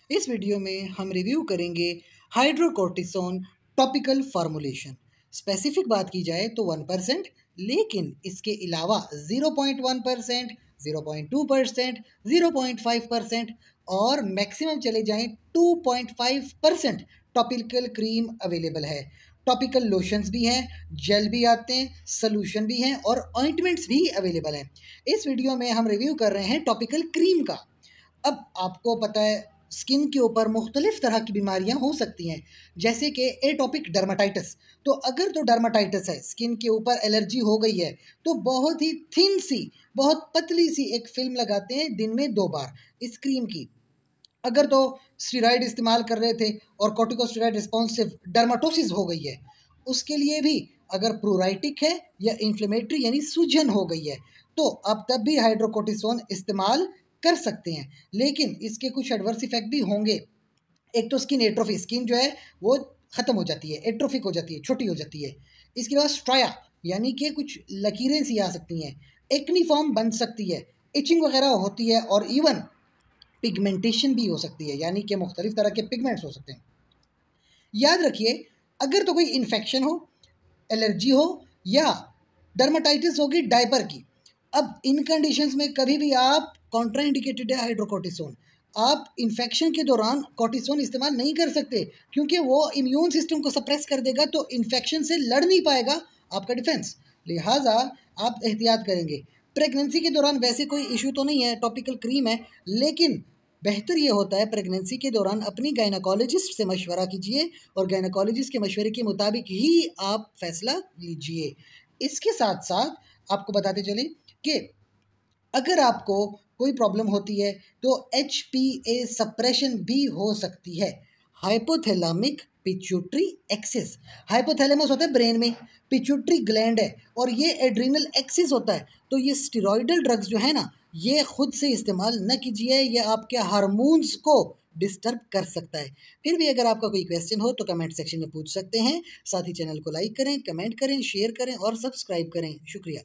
इस वीडियो में हम रिव्यू करेंगे हाइड्रोकोर्टिसोन टॉपिकल फार्मूलेशन। स्पेसिफिक बात की जाए तो 1%, लेकिन इसके अलावा 0.1%, 0.2%, 0.5% और मैक्सिमम चले जाएं 2.5% टॉपिकल क्रीम अवेलेबल है। टॉपिकल लोशंस भी हैं, जेल भी आते हैं, सोल्यूशन भी हैं और ऑइंटमेंट्स भी अवेलेबल हैं। इस वीडियो में हम रिव्यू कर रहे हैं टॉपिकल क्रीम का। अब आपको पता है स्किन के ऊपर मुख्तलिफ तरह की बीमारियां हो सकती हैं, जैसे कि एटॉपिक डर्माटाइटिस। तो अगर तो डर्माटाइटिस है, स्किन के ऊपर एलर्जी हो गई है, तो बहुत ही थिन सी, बहुत पतली सी एक फिल्म लगाते हैं दिन में 2 बार इस क्रीम की। अगर तो स्टेरॉइड इस्तेमाल कर रहे थे और कॉर्टिकोस्टेरॉइड रिस्पॉन्सिव डर्माटोसिस हो गई है, उसके लिए भी अगर प्रोराइटिक है या इन्फ्लेमेटरी यानी सूजन हो गई है, तो आप तब भी हाइड्रोकोर्टिसोन इस्तेमाल कर सकते हैं। लेकिन इसके कुछ एडवर्स इफेक्ट भी होंगे। एक तो स्किन एट्रोफी, स्किन जो है वो ख़त्म हो जाती है, एट्रोफिक हो जाती है, छोटी हो जाती है। इसके बाद स्ट्राया यानी कि कुछ लकीरें सी आ सकती हैं, एक्नी फॉर्म बन सकती है, इचिंग वगैरह होती है और इवन पिगमेंटेशन भी हो सकती है, यानी कि मुख्तलिफ तरह के पिगमेंट्स हो सकते हैं। याद रखिए, अगर तो कोई इन्फेक्शन हो, एलर्जी हो या डर्माटाइटिस होगी डायपर की, अब इन कंडीशंस में कभी भी आप कॉन्ट्राइंडिकेटेड है हाइड्रोकोर्टिसोन। आप इन्फेक्शन के दौरान कोर्टिसोन इस्तेमाल नहीं कर सकते, क्योंकि वो इम्यून सिस्टम को सप्रेस कर देगा, तो इन्फेक्शन से लड़ नहीं पाएगा आपका डिफेंस। लिहाजा आप एहतियात करेंगे। प्रेगनेंसी के दौरान वैसे कोई इशू तो नहीं है, टॉपिकल क्रीम है, लेकिन बेहतर ये होता है प्रेगनेंसी के दौरान अपनी गायनाकोलॉजिस्ट से मशवरा कीजिए और गायनाकोलॉजिस्ट के मशवरे के मुताबिक ही आप फैसला लीजिए। इसके साथ साथ आपको बताते चलें कि अगर आपको कोई प्रॉब्लम होती है तो HPA सप्रेशन भी हो सकती है। हाइपोथैलेमिक पिट्यूटरी एक्सिस, हाइपोथैलेमस होता है ब्रेन में, पिट्यूटरी ग्लैंड है और ये एड्रिनल एक्सिस होता है। तो ये स्टेरॉइडल ड्रग्स जो है ना, ये खुद से इस्तेमाल न कीजिए, ये आपके हार्मोन्स को डिस्टर्ब कर सकता है। फिर भी अगर आपका कोई क्वेश्चन हो तो कमेंट सेक्शन में पूछ सकते हैं। साथ ही चैनल को लाइक करें, कमेंट करें, शेयर करें और सब्सक्राइब करें। शुक्रिया।